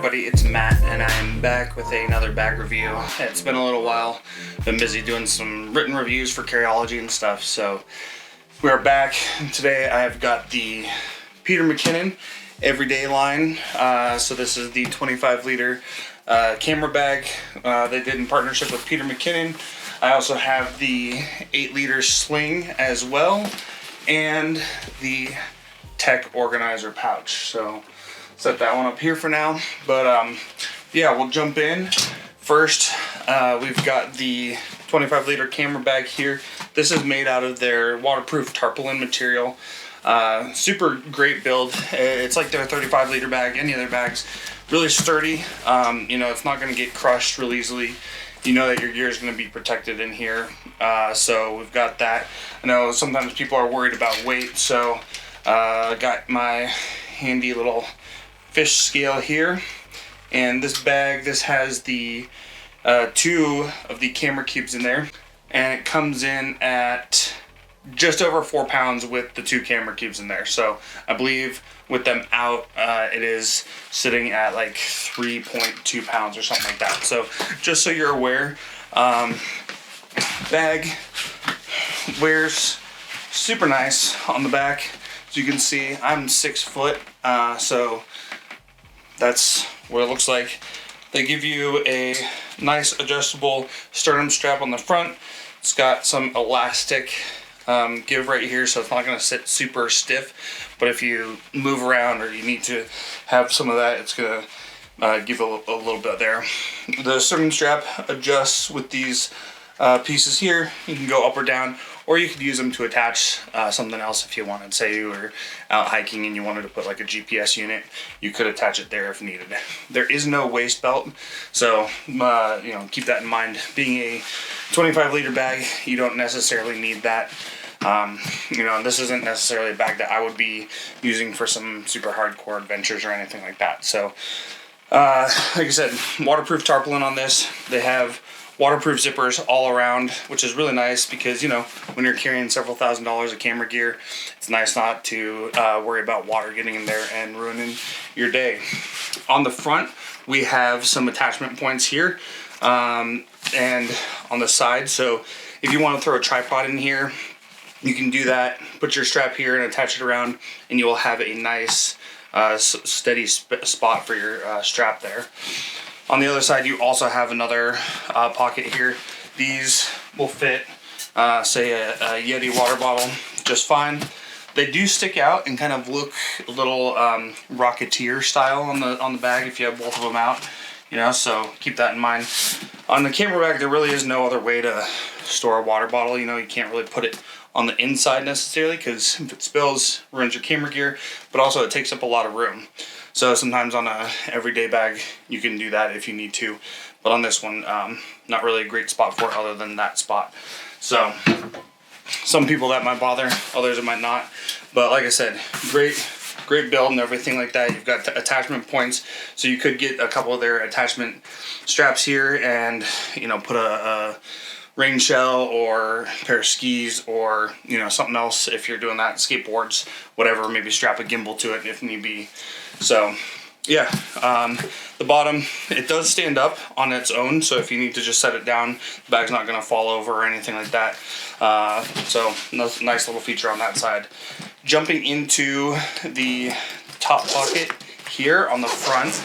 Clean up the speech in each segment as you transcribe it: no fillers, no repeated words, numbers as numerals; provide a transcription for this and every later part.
everybody, it's Matt and I am back with another bag review. It's been a little while, been busy doing some written reviews for Carryology and stuff, so we're back. Today I've got the Peter Mckinnon everyday line. So this is the 25 liter camera bag they did in partnership with Peter Mckinnon. I also have the 8 liter sling as well, and the tech organizer pouch. So set that one up here for now, but yeah, we'll jump in. First, we've got the 25 liter camera bag here. This is made out of their waterproof tarpaulin material. Super great build. It's like their 35 liter bag, any other bags. Really sturdy. You know, it's not going to get crushed real easily. You know that your gear is going to be protected in here. So we've got that. I know sometimes people are worried about weight, so I got my handy little fish scale here, and this bag, this has the 2 of the camera cubes in there, and it comes in at just over 4 pounds with the 2 camera cubes in there. So I believe with them out, it is sitting at like 3.2 pounds or something like that. So just so you're aware, bag wears super nice on the back. As you can see, I'm 6 foot, so that's what it looks like. They give you a nice adjustable sternum strap on the front. It's got some elastic give right here, so it's not going to sit super stiff, but if you move around or you need to have some of that, it's going to give a little bit there. The sternum strap adjusts with these pieces here. You can go up or down, or you could use them to attach something else if you wanted. Say you were out hiking and you wanted to put like a GPS unit, you could attach it there if needed. There is no waist belt, so you know, keep that in mind. Being a 25 liter bag, you don't necessarily need that. You know, this isn't necessarily a bag that I would be using for some super hardcore adventures or anything like that. So like I said, waterproof tarpaulin on this. They have waterproof zippers all around, which is really nice because, you know, when you're carrying several $1000s of camera gear, it's nice not to worry about water getting in there and ruining your day. On the front, we have some attachment points here and on the side. So if you want to throw a tripod in here, you can do that. Put your strap here and attach it around, and you will have a nice steady spot for your strap there. On the other side, you also have another pocket here. These will fit, say, a Yeti water bottle just fine. They do stick out and kind of look a little Rocketeer style on the bag if you have both of them out. You know, so keep that in mind. On the camera bag, there really is no other way to store a water bottle. You know, you can't really put it on the inside necessarily, because if it spills, ruins your camera gear, but also it takes up a lot of room. So sometimes on a everyday bag, you can do that if you need to. But on this one, not really a great spot for it other than that spot. So some people that might bother, others it might not. But like I said, great build and everything like that. You've got attachment points, so you could get a couple of their attachment straps here and, you know, put a rain shell or a pair of skis, or, you know, something else if you're doing that, skateboards, whatever, maybe strap a gimbal to it if need be. So yeah, the bottom, it does stand up on its own, so if you need to just set it down, the bag's not going to fall over or anything like that. So nice little feature on that side. Jumping into the top pocket here on the front,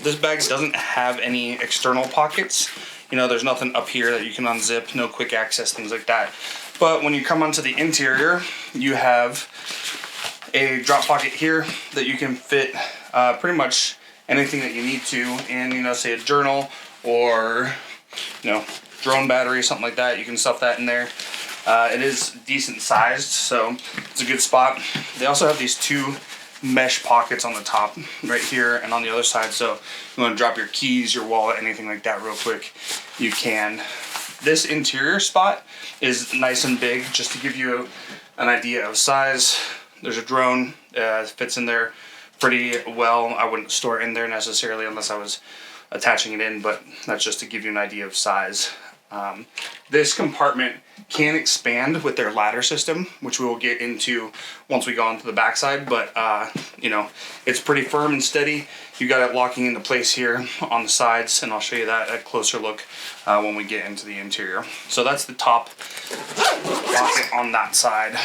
this bag doesn't have any external pockets. You know, there's nothing up here that you can unzip, no quick access, things like that. But when you come onto the interior, you have a drop pocket here that you can fit pretty much anything that you need to in, you know, say a journal or, you know, drone battery, something like that. You can stuff that in there. It is decent sized, so it's a good spot. They also have these 2 mesh pockets on the top right here and on the other side, so if you want to drop your keys, your wallet, anything like that real quick, you can. This interior spot is nice and big, just to give you an idea of size. There's a drone, fits in there pretty well. I wouldn't store it in there necessarily unless I was attaching it in, but that's just to give you an idea of size. This compartment can expand with their ladder system, which we will get into once we go onto the backside, but you know, it's pretty firm and steady. You got it locking into place here on the sides, and I'll show you that at a closer look when we get into the interior. So that's the top pocket on that side.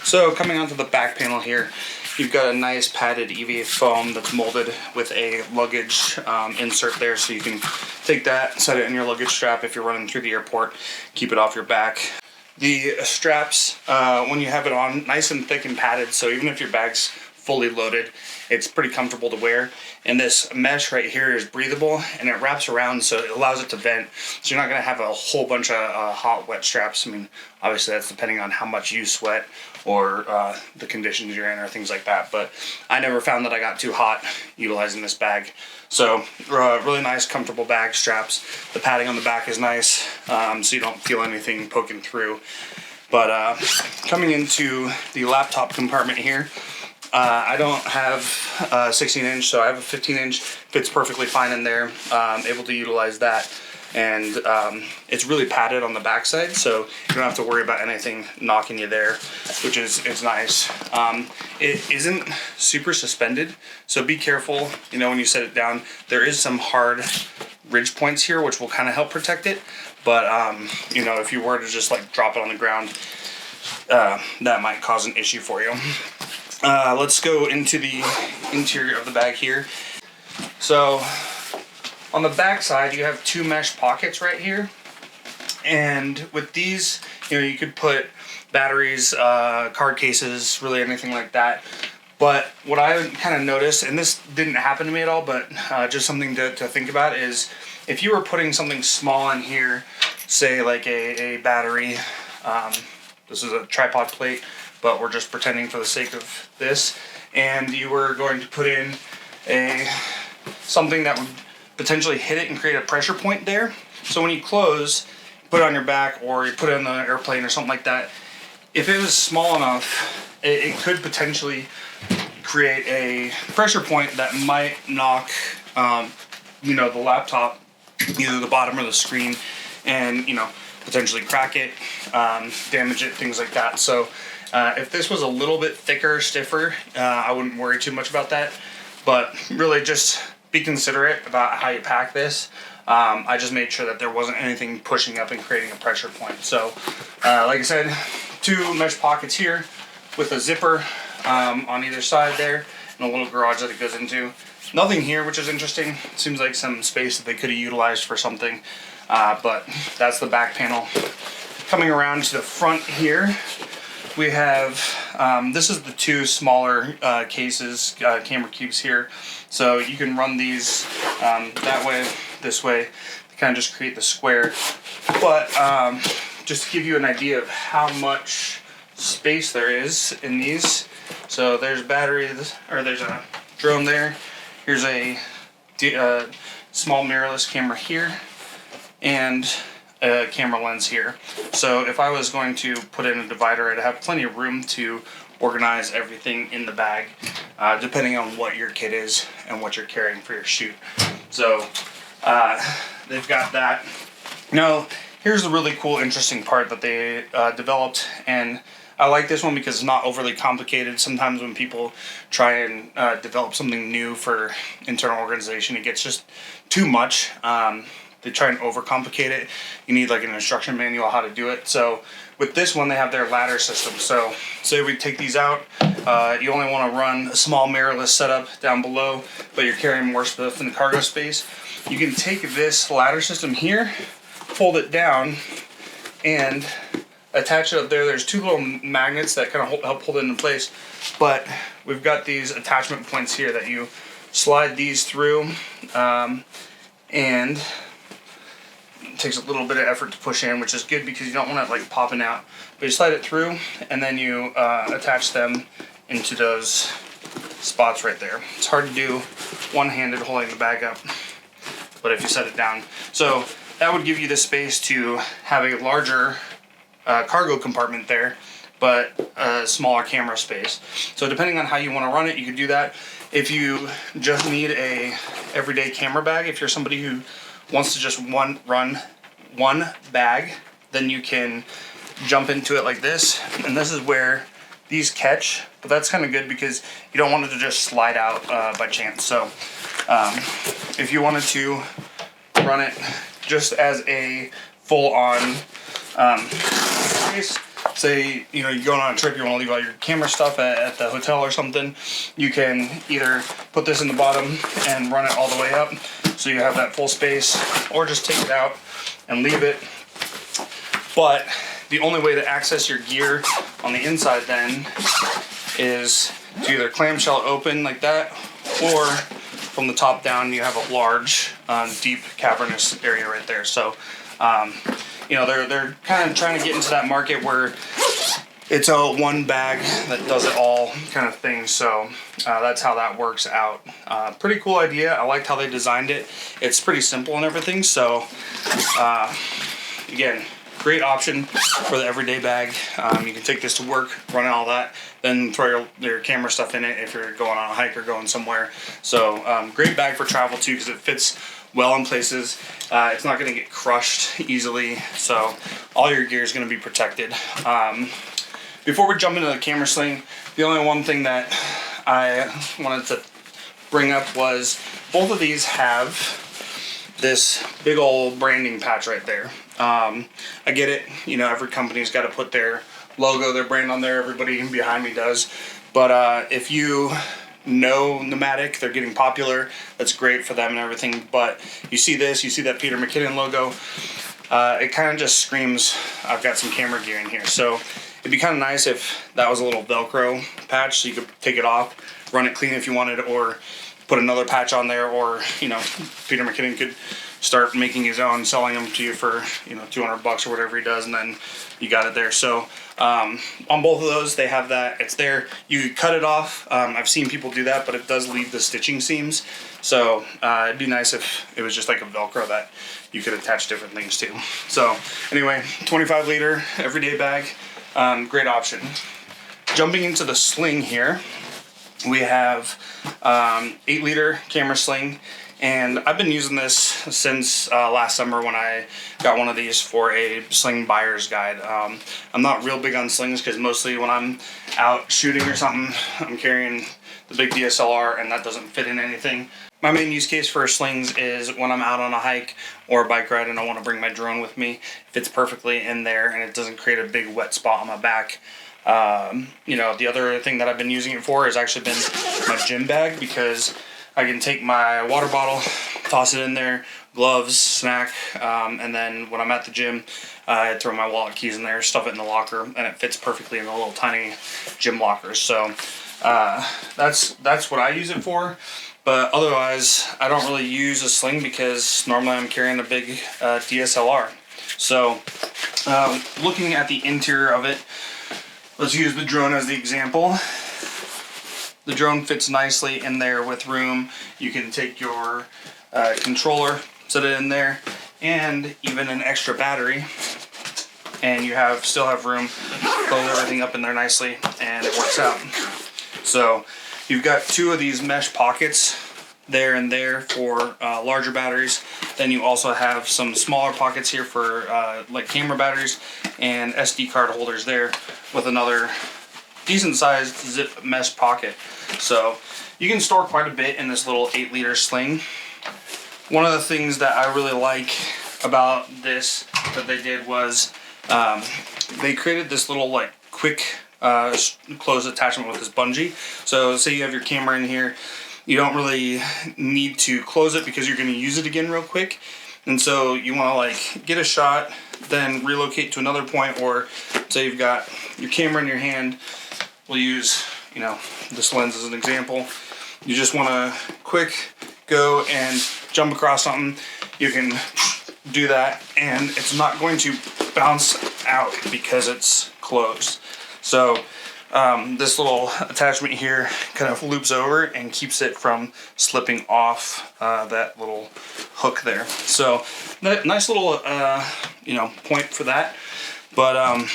So coming onto the back panel here, you've got a nice padded EVA foam that's molded with a luggage insert there, so you can take that, set it in your luggage strap if you're running through the airport, keep it off your back. The straps, when you have it on, nice and thick and padded, so even if your bag's fully loaded, it's pretty comfortable to wear. And this mesh right here is breathable, and it wraps around, so it allows it to vent, so you're not going to have a whole bunch of hot, wet straps. I mean, obviously that's depending on how much you sweat or the conditions you're in or things like that, but I never found that I got too hot utilizing this bag. So really nice, comfortable bag straps. The padding on the back is nice, so you don't feel anything poking through. But coming into the laptop compartment here, I don't have a 16-inch, so I have a 15-inch. Fits perfectly fine in there. Able to utilize that. And it's really padded on the backside, so you don't have to worry about anything knocking you there, which is nice. It isn't super suspended, so be careful, you know, when you set it down. There is some hard ridge points here, which will kind of help protect it, but you know, if you were to just like drop it on the ground, that might cause an issue for you. Let's go into the interior of the bag here. So on the back side, you have two mesh pockets right here, and with these, you know, you could put batteries, card cases, really anything like that. But what I kind of noticed, and this didn't happen to me at all, but just something to think about, is if you were putting something small in here, say like a battery, this is a tripod plate, but we're just pretending for the sake of this, and you were going to put in something that would potentially hit it and create a pressure point there. So when you close, put it on your back, or you put it on the airplane or something like that, if it was small enough, it could potentially create a pressure point that might knock you know, the laptop, either the bottom or the screen, and, you know, potentially crack it, damage it, things like that. So if this was a little bit thicker, stiffer, I wouldn't worry too much about that, but really just be considerate about how you pack this. I just made sure that there wasn't anything pushing up and creating a pressure point. So like I said, two mesh pockets here with a zipper on either side there, and a little garage that it goes into. Nothing here, which is interesting. Seems like some space that they could have utilized for something, but that's the back panel. Coming around to the front here, we have, this is the two smaller cases, camera cubes here. So you can run these that way, this way, to kind of just create the square. But just to give you an idea of how much space there is in these. So there's batteries, or there's a drone there. Here's a small mirrorless camera here, and a camera lens here. So if I was going to put in a divider, I'd have plenty of room to organize everything in the bag, depending on what your kit is and what you're carrying for your shoot. So they've got that. Now, here's the really cool, interesting part that they developed, and I like this one because it's not overly complicated. Sometimes when people try and develop something new for internal organization, it gets just too much. They try and overcomplicate it. You need like an instruction manual how to do it. So with this one, they have their ladder system. So say we take these out, you only want to run a small mirrorless setup down below, but you're carrying more stuff in the cargo space. You can take this ladder system here, fold it down, and attach it up there. There's two little magnets that kind of help hold it into place, but we've got these attachment points here that you slide these through, and it takes a little bit of effort to push in, which is good because you don't want it like popping out. But you slide it through, and then you attach them into those spots right there. It's hard to do one-handed holding the bag up, but if you set it down. So that would give you the space to have a larger cargo compartment there, but a smaller camera space. So depending on how you want to run it, you could do that. If you just need a everyday camera bag, if you're somebody who wants to just run one bag, then you can jump into it like this, and this is where these catch, but that's kind of good because you don't want it to just slide out by chance. So if you wanted to run it just as a full-on case, say you're going on a trip, you want to leave all your camera stuff at the hotel or something, you can either put this in the bottom and run it all the way up so you have that full space, or just take it out and leave it. But the only way to access your gear on the inside then is to either clamshell open like that, or from the top down you have a large, deep, cavernous area right there. So, they're kind of trying to get into that market where it's a one bag that does it all kind of thing. So that's how that works out. Pretty cool idea. I liked how they designed it. It's pretty simple and everything. So again, great option for the everyday bag. You can take this to work, run all that, then throw your camera stuff in it if you're going on a hike or going somewhere. So great bag for travel too, because it fits well in places. It's not going to get crushed easily, so all your gear is going to be protected. Before we jump into the Camera Sling, the only one thing that I wanted to bring up was both of these have this big old branding patch right there. I get it, every company's got to put their logo, their brand on there. Everybody behind me does. But if you know Nomatic, they're getting popular. That's great for them and everything. But you see this, you see that Peter Mckinnon logo. It kind of just screams, I've got some camera gear in here. So it'd be kind of nice if that was a little Velcro patch, so you could take it off, run it clean if you wanted, or put another patch on there, or Peter Mckinnon could start making his own, selling them to you for $200 or whatever he does, and then you got it there. So on both of those, they have that. It's there. You cut it off. I've seen people do that, but it does leave the stitching seams. So it'd be nice if it was just like a Velcro that you could attach different things to. So anyway, 25 liter everyday bag, great option. Jumping into the sling here, we have 8 liter Camera Sling. And I've been using this since last summer when I got one of these for a sling buyer's guide. I'm not real big on slings because mostly when I'm out shooting or something, I'm carrying the big DSLR and that doesn't fit in anything. My main use case for slings is when I'm out on a hike or a bike ride and I want to bring my drone with me. It fits perfectly in there and it doesn't create a big wet spot on my back. The other thing that I've been using it for has actually been my gym bag, because I can take my water bottle, toss it in there, gloves, snack, and then when I'm at the gym, I throw my wallet, keys in there, stuff it in the locker, and it fits perfectly in the little tiny gym lockers. So that's what I use it for. But otherwise, I don't really use a sling because normally I'm carrying a big DSLR. So looking at the interior of it, let's use the drone as the example. The drone fits nicely in there with room. You can take your controller, set it in there, and even an extra battery. And you still have room, close everything up in there nicely, and it works out. So you've got 2 of these mesh pockets there and there for larger batteries. Then you also have some smaller pockets here for like camera batteries, and SD card holders there with another decent sized zip mesh pocket. So you can store quite a bit in this little 8 liter sling. One of the things that I really like about this that they did was they created this little like quick close attachment with this bungee. So say you have your camera in here, you don't really need to close it because you're going to use it again real quick. And so you want to like get a shot, then relocate to another point, or say you've got your camera in your hand. We'll use, this lens as an example. You just want to quick go and jump across something. You can do that and it's not going to bounce out because it's closed. So this little attachment here kind of loops over and keeps it from slipping off that little hook there. So nice little point for that. But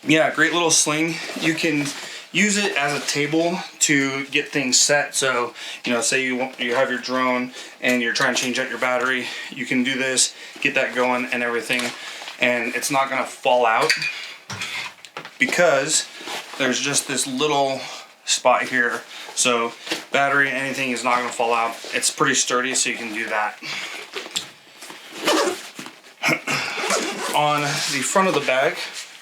yeah, great little sling. You can use it as a table to get things set. So, you know, say you have your drone and you're trying to change out your battery, you can do this, get that going and everything, and it's not gonna fall out because there's just this little spot here. So battery, anything is not gonna fall out. It's pretty sturdy, so you can do that. On the front of the bag,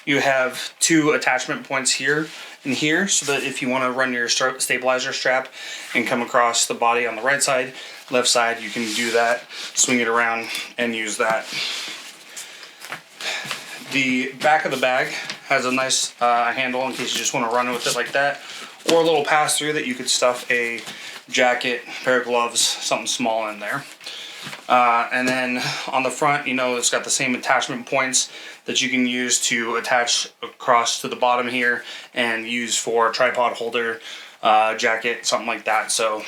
you have two attachment points here and here, so that if you want to run your stabilizer strap and come across the body on the right side, left side, you can do that, swing it around and use that. The back of the bag has a nice handle in case you just want to run with it like that, or a little pass-through that you could stuff a jacket, pair of gloves, something small in there. And then on the front, you know, it's got the same attachment points that you can use to attach across to the bottom here and use for tripod holder, jacket, something like that. So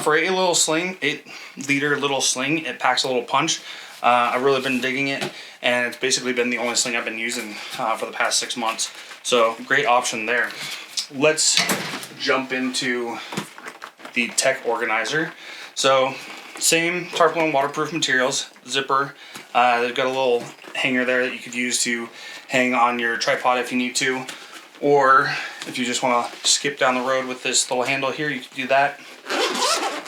for a little sling, 8-liter little sling, it packs a little punch. I've really been digging it, and it's basically been the only sling I've been using for the past 6 months. So great option there. Let's jump into the tech organizer. So same tarpaulin waterproof materials, zipper. They've got a little hanger there that you could use to hang on your tripod if you need to, or if you just want to skip down the road with this little handle here, you can do that.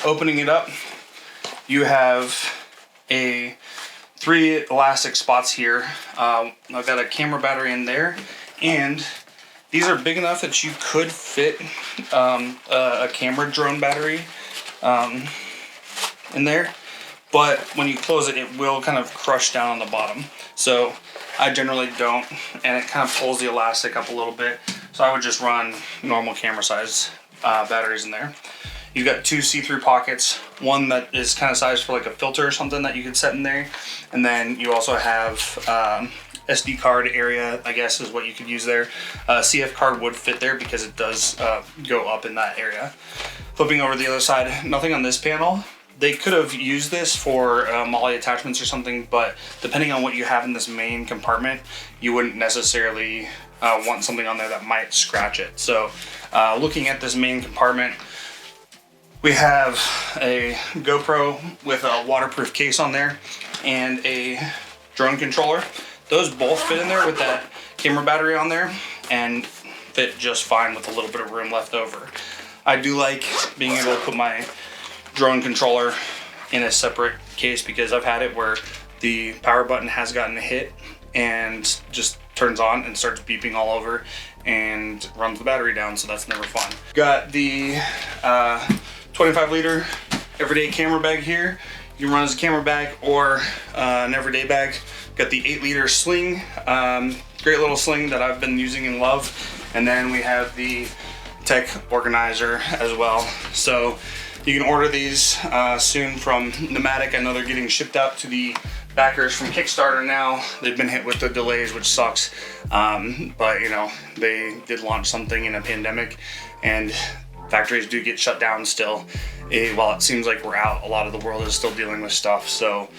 Opening it up, you have 3 elastic spots here. I've got a camera battery in there, and these are big enough that you could fit a camera drone battery in there, but when you close it, it will kind of crush down on the bottom. So I generally don't, and it kind of pulls the elastic up a little bit. So I would just run normal camera size batteries in there. You've got 2 see-through pockets, one that is kind of sized for like a filter or something that you could set in there, and then you also have SD card area, I guess is what you could use there. CF card would fit there because it does go up in that area. Flipping over the other side, nothing on this panel. They could have used this for MOLLE attachments or something, but depending on what you have in this main compartment, you wouldn't necessarily want something on there that might scratch it. So looking at this main compartment, we have a GoPro with a waterproof case on there and a drone controller. Those both fit in there with that camera battery on there and fit just fine with a little bit of room left over. I do like being able to put my drone controller in a separate case because I've had it where the power button has gotten hit and just turns on and starts beeping all over and runs the battery down, so that's never fun. Got the 25-liter everyday camera bag here. You can run as a camera bag or an everyday bag. Got the 8-liter sling, great little sling that I've been using and love. And then we have the tech organizer as well. So you can order these soon from Nomatic. I know they're getting shipped out to the backers from Kickstarter now. They've been hit with the delays, which sucks. But you know, they did launch something in a pandemic, and factories do get shut down still. While it seems like we're out, a lot of the world is still dealing with stuff. So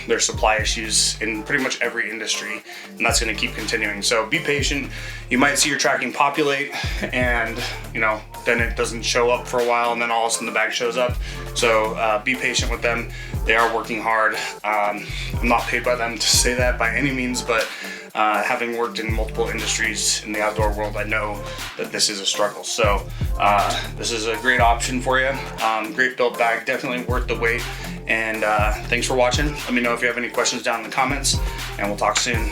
there's supply issues in pretty much every industry, and that's going to keep continuing. So be patient. You might see your tracking populate, and you know, then it doesn't show up for a while, and then all of a sudden the bag shows up. So be patient with them. They are working hard. I'm not paid by them to say that by any means, but having worked in multiple industries in the outdoor world, I know that this is a struggle. So this is a great option for you. Great built bag, definitely worth the wait. And thanks for watching. Let me know if you have any questions down in the comments, and we'll talk soon.